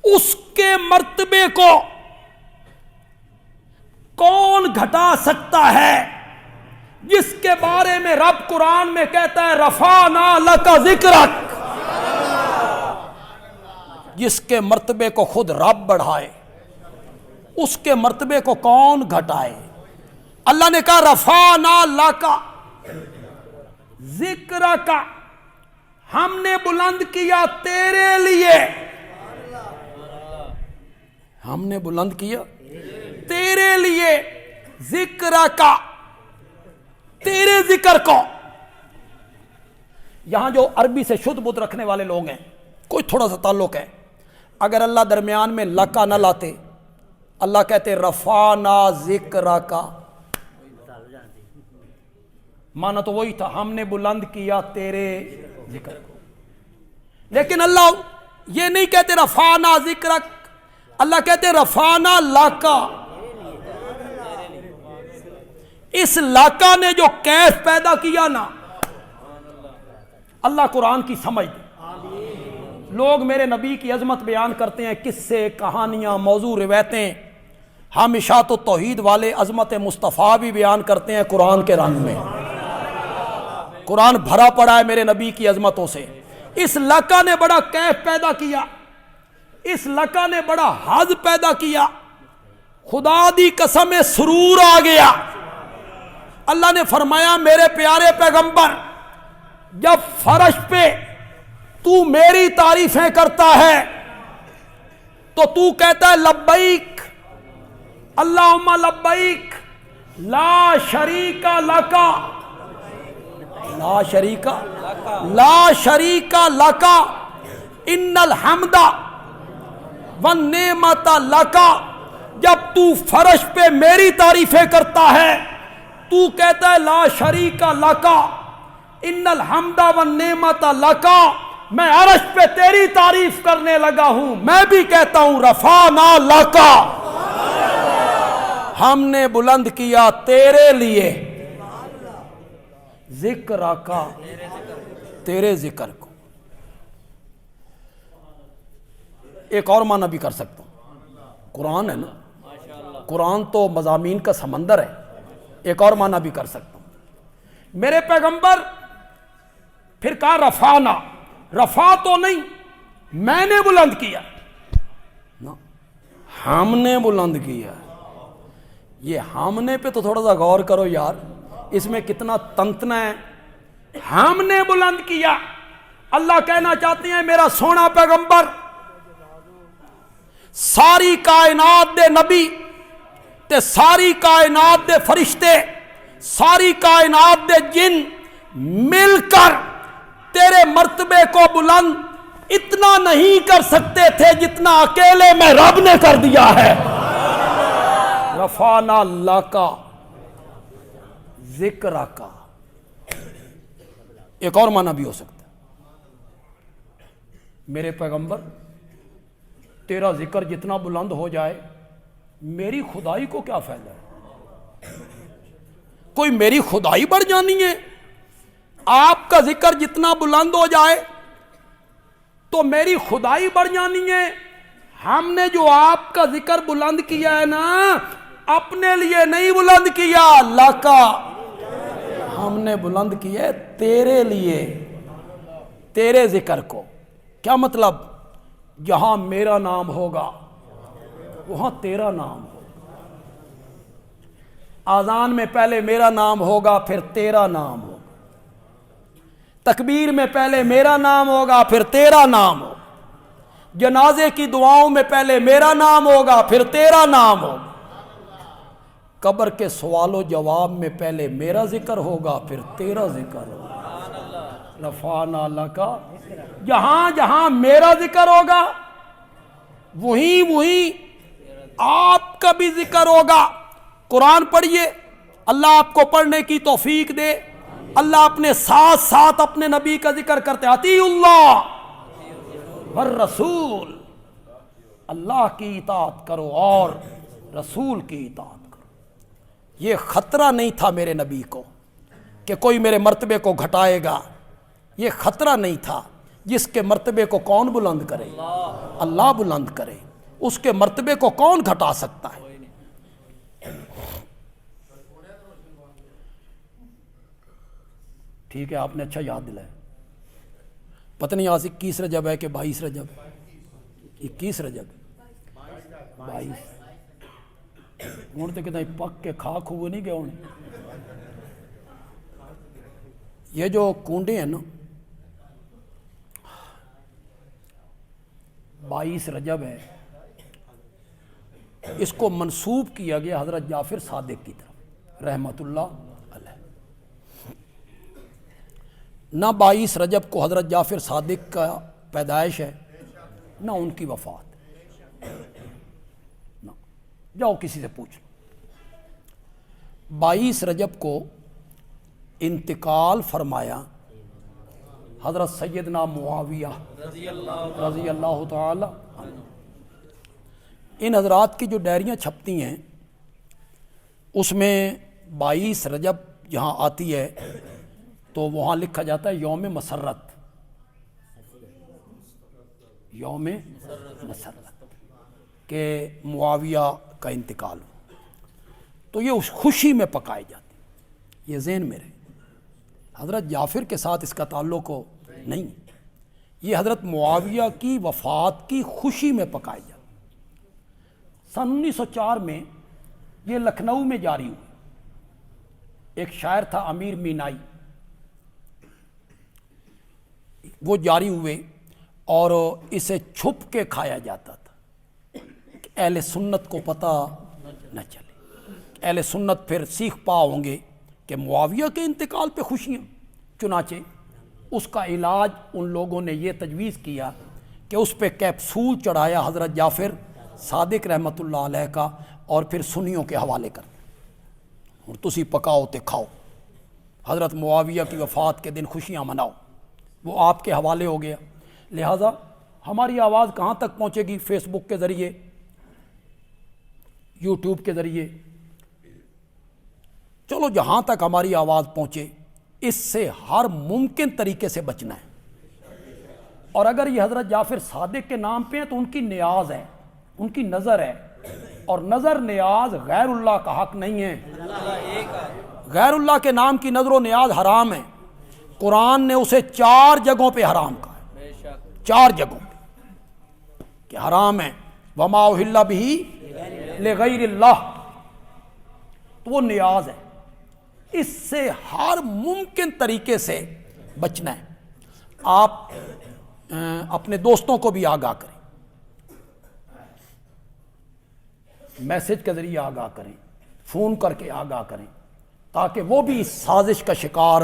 اس کے مرتبے کو کون گھٹا سکتا ہے جس کے بارے میں رب قرآن میں کہتا ہے رفعنا لک ذکرک، جس کے مرتبے کو خود رب بڑھائے اس کے مرتبے کو کون گھٹائے؟ اللہ نے کہا رفعنا لک ذکرک، ہم نے بلند کیا تیرے لیے، ہم نے بلند کیا تیرے لیے، ذکر کا، تیرے ذکر کو۔ یہاں جو عربی سے شدھ بدھ رکھنے والے لوگ ہیں کوئی تھوڑا سا تعلق ہے، اگر اللہ درمیان میں لکا نہ لاتے، اللہ کہتے رفعنا ذکر کا، مانا تو وہی تھا ہم نے بلند کیا تیرے ذکر کو۔ لیکن اللہ یہ نہیں کہتے رفعنا ذکرک، اللہ کہتے رفعنا لکا۔ اس لاکا نے جو کیف پیدا کیا نا، اللہ قرآن کی سمجھ دے۔ لوگ میرے نبی کی عظمت بیان کرتے ہیں، قصے، کہانیاں، موضوع، روایتیں، ہم اشاعت و توحید والے عظمت مصطفیٰ بھی بیان کرتے ہیں قرآن کے رنگ میں۔ قرآن بھرا پڑا ہے میرے نبی کی عظمتوں سے۔ اس لاکا نے بڑا کیف پیدا کیا، اس لکا نے بڑا حظ پیدا کیا، خدا دی قسم سرور آ گیا۔ اللہ نے فرمایا میرے پیارے پیغمبر جب فرش پہ تو میری تعریفیں کرتا ہے تو کہتا ہے لبیک اللہم لبیک لا شریک لکا، لا شریک لکا ان الحمد والنعمت لکا۔ جب تو فرش پہ میری تعریفیں کرتا ہے تو کہتا ہے لا شریک لکا ان الحمد والنعمت لکا، میں عرش پہ تیری تعریف کرنے لگا ہوں، میں بھی کہتا ہوں رفعنا لکا، ہم نے بلند کیا تیرے لیے، ذکر کا، تیرے ذکر کو۔ ایک اور معنی بھی کر سکتا ہوں، قرآن ہے نا، قرآن تو مضامین کا سمندر ہے، ایک اور معنی بھی کر سکتا ہوں۔ میرے پیغمبر پھر کہا رفعنا، رفع تو نہیں میں نے بلند کیا، ہم نے بلند کیا۔ یہ ہم نے پہ تو تھوڑا سا غور کرو یار، اس میں کتنا تنتنا ہے۔ ہم نے بلند کیا، اللہ کہنا چاہتے ہیں میرا سونا پیغمبر ساری کائنات دے نبی تے ساری کائنات دے فرشتے ساری کائنات دے جن مل کر تیرے مرتبے کو بلند اتنا نہیں کر سکتے تھے جتنا اکیلے میں رب نے کر دیا ہے۔ رفعنا اللہ کا ذکر کا ایک اور معنی بھی ہو سکتا ہے، میرے پیغمبر تیرا ذکر جتنا بلند ہو جائے میری خدائی کو کیا فائدہ ہے؟ کوئی میری خدائی بڑھ جانی ہے؟ آپ کا ذکر جتنا بلند ہو جائے تو میری خدائی بڑھ جانی ہے؟ ہم نے جو آپ کا ذکر بلند کیا ہے نا، اپنے لیے نہیں بلند کیا، اللہ کا ہم نے بلند کیا ہے تیرے لیے، تیرے ذکر کو۔ کیا مطلب؟ جہاں میرا نام ہوگا وہاں تیرا نام ہوگا، آذان میں پہلے میرا نام ہوگا پھر تیرا نام ہوگا، تکبیر میں پہلے میرا نام ہوگا پھر تیرا نام ہوگا، جنازے کی دعاؤں میں پہلے میرا نام ہوگا پھر تیرا نام ہوگا، قبر کے سوال و جواب میں پہلے میرا ذکر ہوگا پھر تیرا ذکر ہوگا۔ رفعنا لک، جہاں جہاں میرا ذکر ہوگا وہیں آپ کا بھی ذکر ہوگا۔ قرآن پڑھیے، اللہ آپ کو پڑھنے کی توفیق دے۔ اللہ اپنے ساتھ ساتھ اپنے نبی کا ذکر کرتے، اطیعوا اللہ والرسول، اللہ کی اطاعت کرو اور رسول کی اطاعت کرو۔ یہ خطرہ نہیں تھا میرے نبی کو کہ کوئی میرے مرتبے کو گھٹائے گا، یہ خطرہ نہیں تھا۔ جس کے مرتبے کو کون بلند کرے؟ اللہ بلند کرے، اس کے مرتبے کو کون گھٹا سکتا ہے؟ ٹھیک ہے، آپ نے اچھا یاد دلایا۔ پتہ نہیں آج 21 رجب ہے کہ 22 رجب، 21 رجب 22 ہوں تو کتنا پک کے کھاک ہوئے نہیں گیا ہونے۔ یہ جو کنڈے ہیں نا، 22 رجب ہے، اس کو منسوب کیا گیا حضرت جعفر صادق کی طرف رحمت اللہ علیہ۔ نہ 22 رجب کو حضرت جعفر صادق کا پیدائش ہے نہ ان کی وفات، نہ جاؤ کسی سے پوچھ۔ 22 رجب کو انتقال فرمایا حضرت سیدنا معاویہ رضی اللہ تعالی عنہ۔ ان حضرات کی جو ڈائریاں چھپتی ہیں اس میں 22 رجب جہاں آتی ہے تو وہاں لکھا جاتا ہے یوم مسرت، یوم مسرت کہ معاویہ کا انتقال ہو، تو یہ اس خوشی میں پکائے جاتے، یہ ذہن میں رہے۔ حضرت جعفر کے ساتھ اس کا تعلق ہو نہیں، یہ حضرت معاویہ کی وفات کی خوشی میں پکائے جاتے۔ سن 1904 میں یہ لکھنؤ میں جاری ہوئی، ایک شاعر تھا امیر مینائی، وہ جاری ہوئے اور اسے چھپ کے کھایا جاتا تھا کہ اہل سنت کو پتہ نہ چلے، اہل سنت پھر سیکھ پا ہوں گے کہ معاویہ کے انتقال پہ خوشیاں۔ چنانچہ اس کا علاج ان لوگوں نے یہ تجویز کیا کہ اس پہ کیپسول چڑھایا حضرت جعفر صادق رحمت اللہ علیہ کا، اور پھر سنیوں کے حوالے کر اور تسی پکاؤ تے کھاؤ، حضرت معاویہ کی وفات کے دن خوشیاں مناؤ، وہ آپ کے حوالے ہو گیا۔ لہٰذا ہماری آواز کہاں تک پہنچے گی؟ فیس بک کے ذریعے، یوٹیوب کے ذریعے، چلو جہاں تک ہماری آواز پہنچے، اس سے ہر ممکن طریقے سے بچنا ہے، اور اگر یہ حضرت جعفر صادق کے نام پہ ہیں تو ان کی نیاز ہے، ان کی نظر ہے، اور نظر نیاز غیر اللہ کا حق نہیں ہے، غیر اللہ کے نام کی نظر و نیاز حرام ہے۔ قرآن نے اسے 4 جگہوں پہ حرام کہا ہے، 4 جگہوں پہ کہ حرام ہے۔ وما اہل بہ لغیر اللہ، تو وہ نیاز ہے، اس سے ہر ممکن طریقے سے بچنا ہے۔ آپ اپنے دوستوں کو بھی آگاہ کریں، میسج کے ذریعے آگاہ کریں، فون کر کے آگاہ کریں، تاکہ وہ بھی اس سازش کا شکار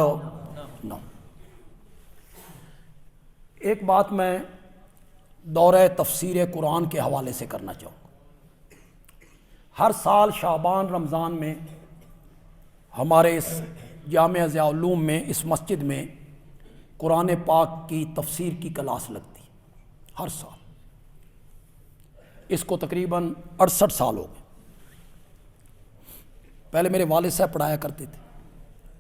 نہ ہو۔ ایک بات میں دورہ تفسیر قرآن کے حوالے سے کرنا چاہوں گا۔ ہر سال شعبان رمضان میں ہمارے اس جامعہ ضیاء العلوم میں، اس مسجد میں قرآن پاک کی تفسیر کی کلاس لگتی ہے، ہر سال۔ اس کو تقریباً 68 سال ہو گئے۔ پہلے میرے والد صاحب پڑھایا کرتے تھے،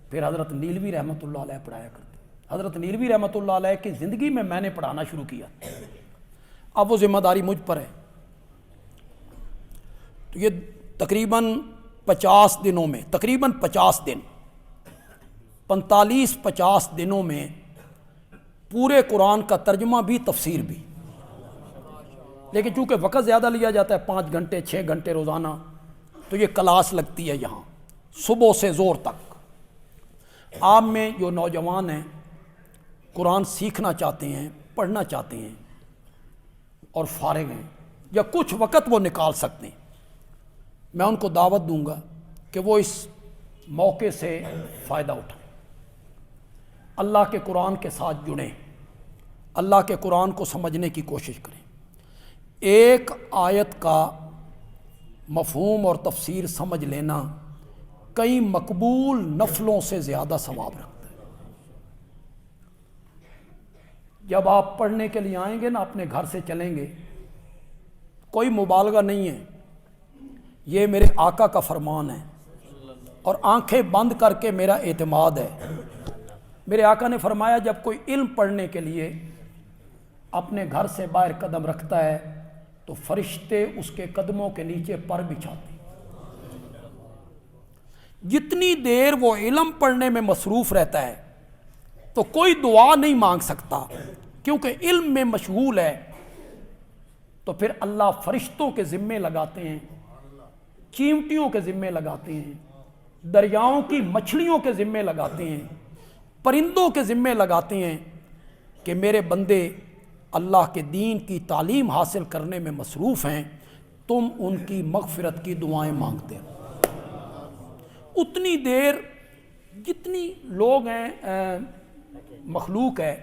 پھر حضرت نیلوی رحمۃ اللہ علیہ پڑھایا کرتے۔ حضرت نیلوی رحمۃ اللہ علیہ کی زندگی میں نے پڑھانا شروع کیا، اب وہ ذمہ داری مجھ پر ہے۔ تو یہ تقریباً 50 دنوں میں، تقریباً 50 دن، 45-50 دنوں میں پورے قرآن کا ترجمہ بھی، تفسیر بھی۔ لیکن چونکہ وقت زیادہ لیا جاتا ہے، 5 گھنٹے 6 گھنٹے روزانہ، تو یہ کلاس لگتی ہے یہاں صبح سے زور تک۔ آپ میں جو نوجوان ہیں، قرآن سیکھنا چاہتے ہیں، پڑھنا چاہتے ہیں اور فارغ ہیں یا کچھ وقت وہ نکال سکتے ہیں، میں ان کو دعوت دوں گا کہ وہ اس موقع سے فائدہ اٹھائیں، اللہ کے قرآن کے ساتھ جڑیں، اللہ کے قرآن کو سمجھنے کی کوشش کریں۔ ایک آیت کا مفہوم اور تفسیر سمجھ لینا کئی مقبول نفلوں سے زیادہ ثواب رکھتا ہے۔ جب آپ پڑھنے کے لیے آئیں گے نا، اپنے گھر سے چلیں گے، کوئی مبالغہ نہیں ہے، یہ میرے آقا کا فرمان ہے اور آنکھیں بند کر کے میرا اعتماد ہے۔ میرے آقا نے فرمایا جب کوئی علم پڑھنے کے لیے اپنے گھر سے باہر قدم رکھتا ہے تو فرشتے اس کے قدموں کے نیچے پر بچھاتے ہیں۔ جتنی دیر وہ علم پڑھنے میں مصروف رہتا ہے تو کوئی دعا نہیں مانگ سکتا، کیونکہ علم میں مشغول ہے، تو پھر اللہ فرشتوں کے ذمے لگاتے ہیں، چیونٹیوں کے ذمے لگاتے ہیں، دریاؤں کی مچھلیوں کے ذمے لگاتے ہیں، پرندوں کے ذمے لگاتے ہیں کہ میرے بندے اللہ کے دین کی تعلیم حاصل کرنے میں مصروف ہیں، تم ان کی مغفرت کی دعائیں مانگتے ہیں۔ اتنی دیر جتنی لوگ ہیں، مخلوق ہے،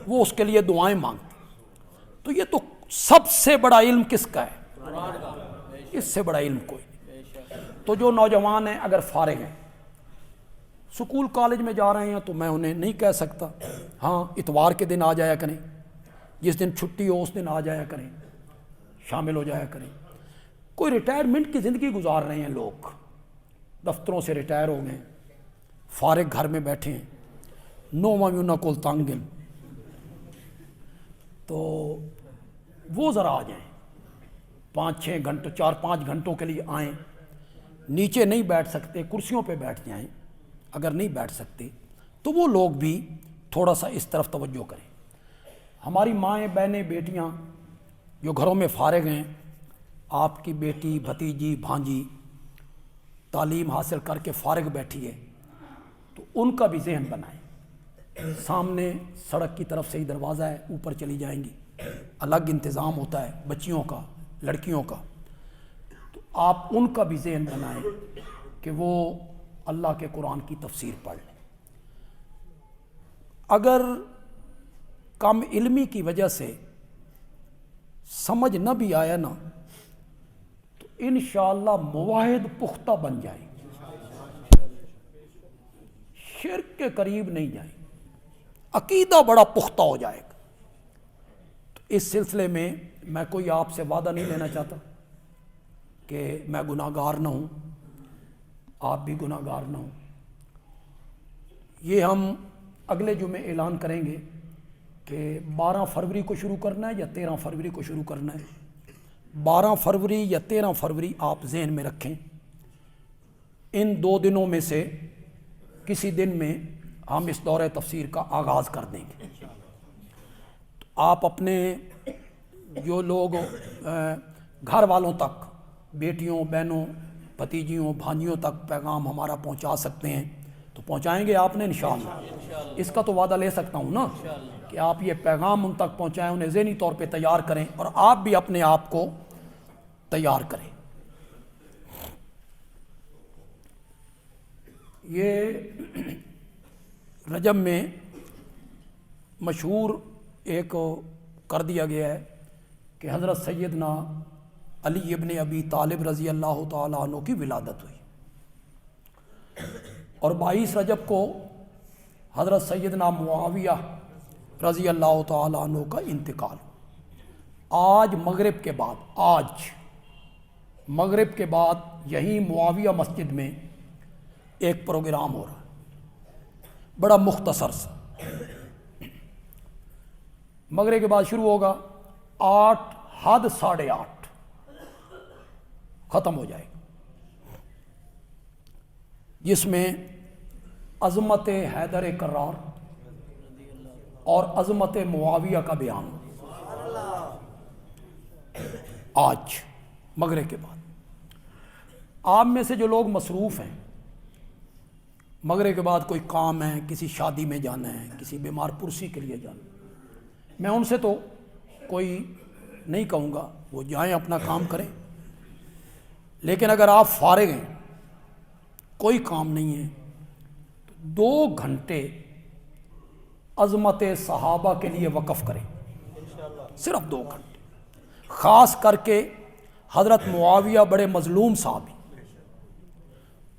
وہ اس کے لیے دعائیں مانگتے ہیں۔ تو یہ تو سب سے بڑا علم کس کا ہے؟ اس سے بڑا علم کوئی نہیں۔ تو جو نوجوان ہیں اگر فارغ ہیں، سکول کالج میں جا رہے ہیں، تو میں انہیں نہیں کہہ سکتا ہاں اتوار کے دن آ جایا کریں، جس دن چھٹی ہو اس دن آ جایا کریں، شامل ہو جایا کریں۔ کوئی ریٹائرمنٹ کی زندگی گزار رہے ہیں لوگ، دفتروں سے ریٹائر ہو گئے، فارغ گھر میں بیٹھے ہیں، نو کول تانگل، تو وہ ذرا آ جائیں، 5-6 گھنٹوں 4-5 گھنٹوں کے لیے آئیں۔ نیچے نہیں بیٹھ سکتے، کرسیوں پہ بیٹھ جائیں، اگر نہیں بیٹھ سکتے تو وہ لوگ بھی تھوڑا سا اس طرف توجہ کریں۔ ہماری مائیں، بہنیں، بیٹیاں جو گھروں میں فارغ ہیں، آپ کی بیٹی، بھتیجی، بھانجی تعلیم حاصل کر کے فارغ بیٹھی ہے، تو ان کا بھی ذہن بنائیں۔ سامنے سڑک کی طرف سے ہی دروازہ ہے، اوپر چلی جائیں گی، الگ انتظام ہوتا ہے بچیوں کا، لڑکیوں کا، تو آپ ان کا بھی ذہن بنائیں کہ وہ اللہ کے قرآن کی تفسیر پڑھ لیں۔ اگر کم علمی کی وجہ سے سمجھ نہ بھی آیا نا، تو انشاءاللہ موحد پختہ بن جائیں، شرک کے قریب نہیں جائیں، عقیدہ بڑا پختہ ہو جائے گا۔ تو اس سلسلے میں میں کوئی آپ سے وعدہ نہیں لینا چاہتا کہ میں گناہ گار نہ ہوں، آپ بھی گناہ گار نہ ہوں۔ یہ ہم اگلے جمعے اعلان کریں گے کہ 12 فروری کو شروع کرنا ہے یا 13 فروری کو شروع کرنا ہے. 12 فروری یا 13 فروری آپ ذہن میں رکھیں. ان 2 دنوں میں سے کسی دن میں ہم اس دورہ تفسیر کا آغاز کر دیں گے. آپ اپنے جو لوگ گھر والوں تک، بیٹیوں، بہنوں، بھتیجیوں، بھانجیوں تک پیغام ہمارا پہنچا سکتے ہیں تو پہنچائیں گے آپ نے انشاءاللہ. اس کا تو وعدہ لے سکتا ہوں نا کہ آپ یہ پیغام ان تک پہنچائیں، انہیں ذہنی طور پہ تیار کریں اور آپ بھی اپنے آپ کو تیار کریں. یہ رجب میں مشہور ایک کر دیا گیا ہے کہ حضرت سیدنا علی ابن ابی طالب رضی اللہ تعالیٰ عنہ کی ولادت ہوئی، اور 22 رجب کو حضرت سیدنا معاویہ رضی اللہ تعالیٰ عنہ کا انتقال. آج مغرب کے بعد یہیں معاویہ مسجد میں ایک پروگرام ہو رہا ہے، بڑا مختصر سا. مغرب کے بعد شروع ہوگا، 8 حد 8:30 ختم ہو جائے گا، جس میں عظمت حیدر کرار اور عظمت معاویہ کا بیان آج مغرب کے بعد. آپ میں سے جو لوگ مصروف ہیں، مغرب کے بعد کوئی کام ہے، کسی شادی میں جانا ہے، کسی بیمار پرسی کے لیے جانا ہے، میں ان سے تو کوئی نہیں کہوں گا، وہ جائیں اپنا کام کریں. لیکن اگر آپ فارغ ہیں، کوئی کام نہیں ہے، تو 2 گھنٹے عظمت صحابہ کے لیے وقف کریں، صرف 2 گھنٹے. خاص کر کے حضرت معاویہ بڑے مظلوم صاحب ہیں،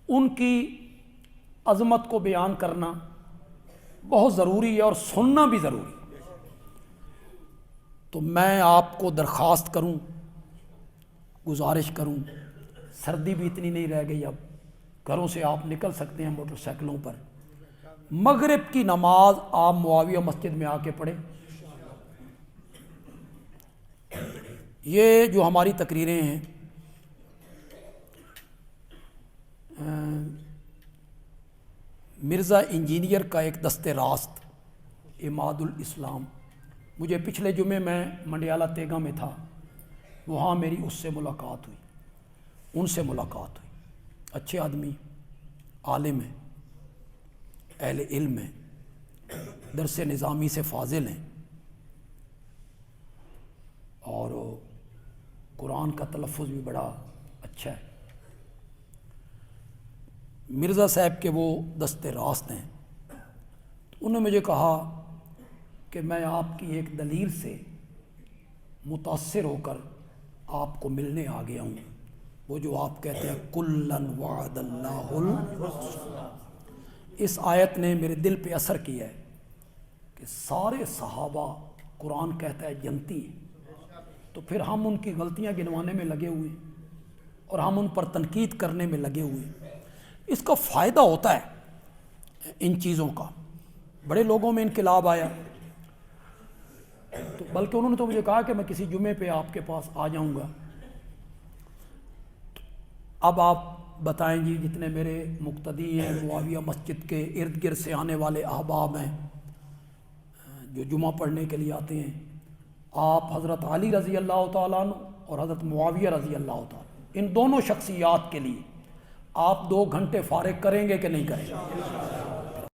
ان کی عظمت کو بیان کرنا بہت ضروری ہے اور سننا بھی ضروری ہے. تو میں آپ کو درخواست کروں، گزارش کروں، سردی بھی اتنی نہیں رہ گئی، اب گھروں سے آپ نکل سکتے ہیں موٹر سائیکلوں پر. مغرب کی نماز آپ معاویہ مسجد میں آ کے پڑھیں. یہ جو ہماری تقریریں ہیں، مرزا انجینئر کا ایک دست راست عماد الاسلام، مجھے پچھلے جمعے میں منڈیالہ تیگا میں تھا، وہاں میری اس سے ملاقات ہوئی، ان سے ملاقات ہوئی. اچھے آدمی، عالم ہیں، اہل علم ہیں، درس نظامی سے فاضل ہیں، اور قرآن کا تلفظ بھی بڑا اچھا ہے. مرزا صاحب کے وہ دست راست ہیں. انہوں نے مجھے کہا کہ میں آپ کی ایک دلیل سے متاثر ہو کر آپ کو ملنے آ گیا ہوں، وہ جو آپ کہتے ہیں کلن وعد اللہ الحسنی. اس آیت نے میرے دل پہ اثر کیا ہے کہ سارے صحابہ قرآن کہتا ہے جنتی ہیں، تو پھر ہم ان کی غلطیاں گنوانے میں لگے ہوئے ہیں اور ہم ان پر تنقید کرنے میں لگے ہوئے ہیں. اس کا فائدہ ہوتا ہے ان چیزوں کا. بڑے لوگوں میں انقلاب آیا، تو بلکہ انہوں نے تو مجھے کہا کہ میں کسی جمعے پہ آپ کے پاس آ جاؤں گا. اب آپ بتائیں جی، جتنے میرے مقتدی ہیں، معاویہ مسجد کے ارد گرد سے آنے والے احباب ہیں جو جمعہ پڑھنے کے لیے آتے ہیں، آپ حضرت علی رضی اللہ تعالیٰ عنہ اور حضرت معاویہ رضی اللہ تعالیٰ، ان دونوں شخصیات کے لیے آپ 2 گھنٹے فارغ کریں گے کہ نہیں کریں گے؟